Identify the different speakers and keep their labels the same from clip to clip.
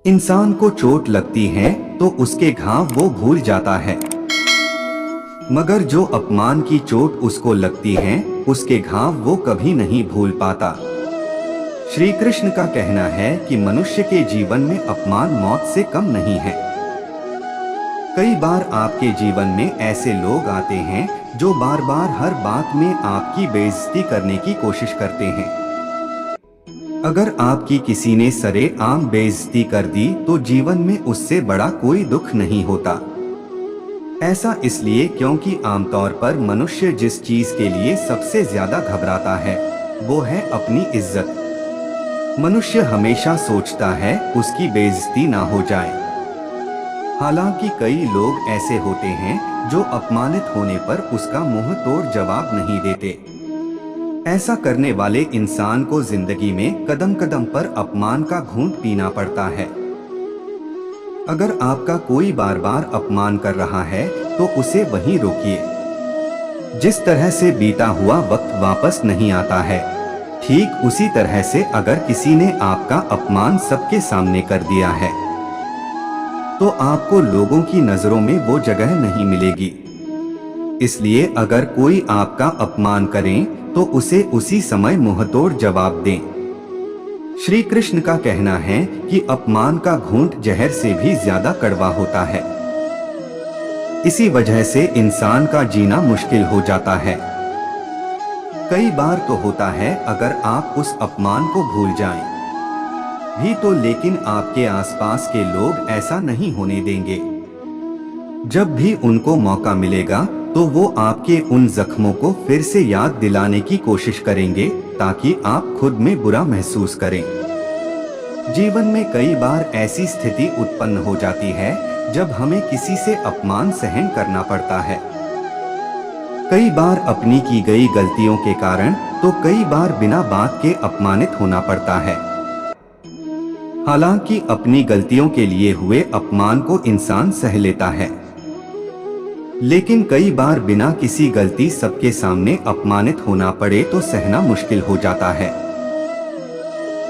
Speaker 1: इंसान को चोट लगती है तो उसके घाव वो भूल जाता है, मगर जो अपमान की चोट उसको लगती है उसके घाव वो कभी नहीं भूल पाता। श्री कृष्ण का कहना है कि मनुष्य के जीवन में अपमान मौत से कम नहीं है। कई बार आपके जीवन में ऐसे लोग आते हैं जो बार बार हर बात में आपकी बेइज्जती करने की कोशिश करते हैं। अगर आपकी किसी ने सरेआम बेइज्जती कर दी तो जीवन में उससे बड़ा कोई दुख नहीं होता। ऐसा इसलिए क्योंकि आमतौर पर मनुष्य जिस चीज के लिए सबसे ज्यादा घबराता है वो है अपनी इज्जत। मनुष्य हमेशा सोचता है उसकी बेइज्जती ना हो जाए। हालांकि कई लोग ऐसे होते हैं जो अपमानित होने पर उसका मुंह तोड़ जवाब नहीं देते। ऐसा करने वाले इंसान को जिंदगी में कदम कदम पर अपमान का घूंट पीना पड़ता है। अगर आपका कोई बार बार अपमान कर रहा है तो उसे वहीं रोकिए। जिस तरह से बीता हुआ वक्त वापस नहीं आता है, ठीक उसी तरह से अगर किसी ने आपका अपमान सबके सामने कर दिया है तो आपको लोगों की नजरों में वो जगह नहीं मिलेगी। इसलिए अगर कोई आपका अपमान करे तो उसे उसी समय मुंहतोड़ जवाब दें। श्री कृष्ण का कहना है कि अपमान का घूंट जहर से भी ज्यादा कड़वा होता है। इसी वजह से इंसान का जीना मुश्किल हो जाता है। कई बार तो होता है अगर आप उस अपमान को भूल जाएं भी तो, लेकिन आपके आसपास के लोग ऐसा नहीं होने देंगे। जब भी उनको मौका मिलेगा तो वो आपके उन जख्मों को फिर से याद दिलाने की कोशिश करेंगे ताकि आप खुद में बुरा महसूस करें। जीवन में कई बार ऐसी स्थिति उत्पन्न हो जाती है जब हमें किसी से अपमान सहन करना पड़ता है। कई बार अपनी की गई गलतियों के कारण तो कई बार बिना बात के अपमानित होना पड़ता है। हालांकि अपनी गलतियों के लिए हुए अपमान को इंसान सह लेता है, लेकिन कई बार बिना किसी गलती सबके सामने अपमानित होना पड़े तो सहना मुश्किल हो जाता है।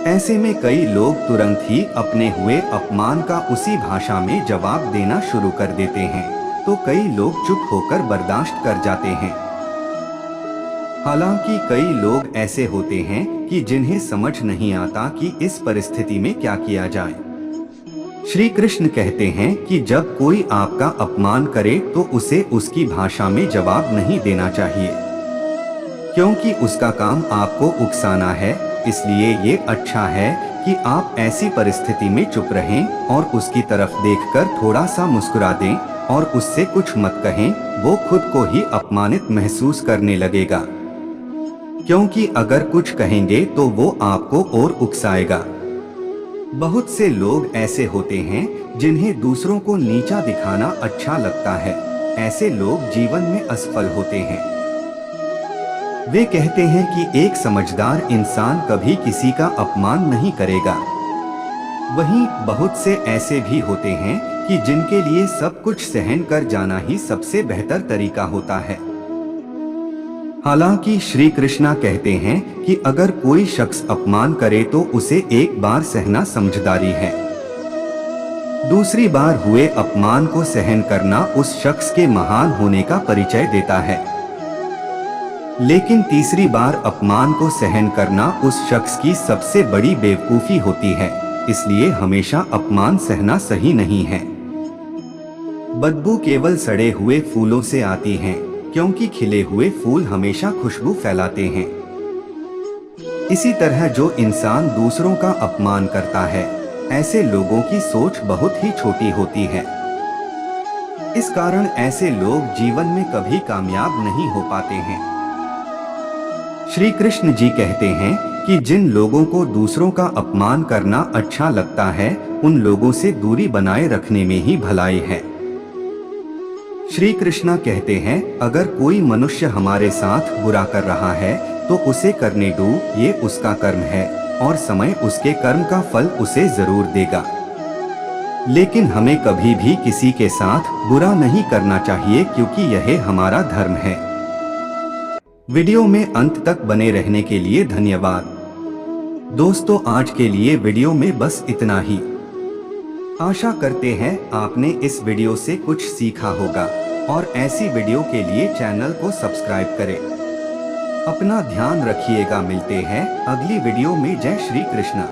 Speaker 1: ऐसे में कई लोग तुरंत ही अपने हुए अपमान का उसी भाषा में जवाब देना शुरू कर देते हैं, तो कई लोग चुप होकर बर्दाश्त कर जाते हैं। हालांकि कई लोग ऐसे होते हैं कि जिन्हें समझ नहीं आता कि इस परिस्थिति में क्या किया जाए। श्री कृष्ण कहते हैं कि जब कोई आपका अपमान करे तो उसे उसकी भाषा में जवाब नहीं देना चाहिए, क्योंकि उसका काम आपको उकसाना है। इसलिए ये अच्छा है कि आप ऐसी परिस्थिति में चुप रहें और उसकी तरफ देखकर थोड़ा सा मुस्कुरा दें और उससे कुछ मत कहें। वो खुद को ही अपमानित महसूस करने लगेगा, क्योंकि अगर कुछ कहेंगे तो वो आपको और उकसाएगा। बहुत से लोग ऐसे होते हैं जिन्हें दूसरों को नीचा दिखाना अच्छा लगता है। ऐसे लोग जीवन में असफल होते हैं। वे कहते हैं कि एक समझदार इंसान कभी किसी का अपमान नहीं करेगा। वहीं बहुत से ऐसे भी होते हैं कि जिनके लिए सब कुछ सहन कर जाना ही सबसे बेहतर तरीका होता है। हालांकि श्री कृष्णा कहते हैं कि अगर कोई शख्स अपमान करे तो उसे एक बार सहना समझदारी है। दूसरी बार हुए अपमान को सहन करना उस शख्स के महान होने का परिचय देता है, लेकिन तीसरी बार अपमान को सहन करना उस शख्स की सबसे बड़ी बेवकूफी होती है। इसलिए हमेशा अपमान सहना सही नहीं है। बदबू केवल सड़े हुए फूलों से आती है, क्योंकि खिले हुए फूल हमेशा खुशबू फैलाते हैं। इसी तरह जो इंसान दूसरों का अपमान करता है, ऐसे लोगों की सोच बहुत ही छोटी होती है। इस कारण ऐसे लोग जीवन में कभी कामयाब नहीं हो पाते हैं। श्री कृष्ण जी कहते हैं कि जिन लोगों को दूसरों का अपमान करना अच्छा लगता है, उन लोगों से दूरी बनाए रखने में ही भलाई है। श्री कृष्णा कहते हैं, अगर कोई मनुष्य हमारे साथ बुरा कर रहा है तो उसे करने दो, ये उसका कर्म है और समय उसके कर्म का फल उसे जरूर देगा। लेकिन हमें कभी भी किसी के साथ बुरा नहीं करना चाहिए, क्योंकि यह हमारा धर्म है। वीडियो में अंत तक बने रहने के लिए धन्यवाद। दोस्तों, आज के लिए वीडियो में बस इतना ही। आशा करते हैं आपने इस वीडियो से कुछ सीखा होगा और ऐसी वीडियो के लिए चैनल को सब्सक्राइब करें। अपना ध्यान रखिएगा। मिलते हैं अगली वीडियो में। जय श्री कृष्ण।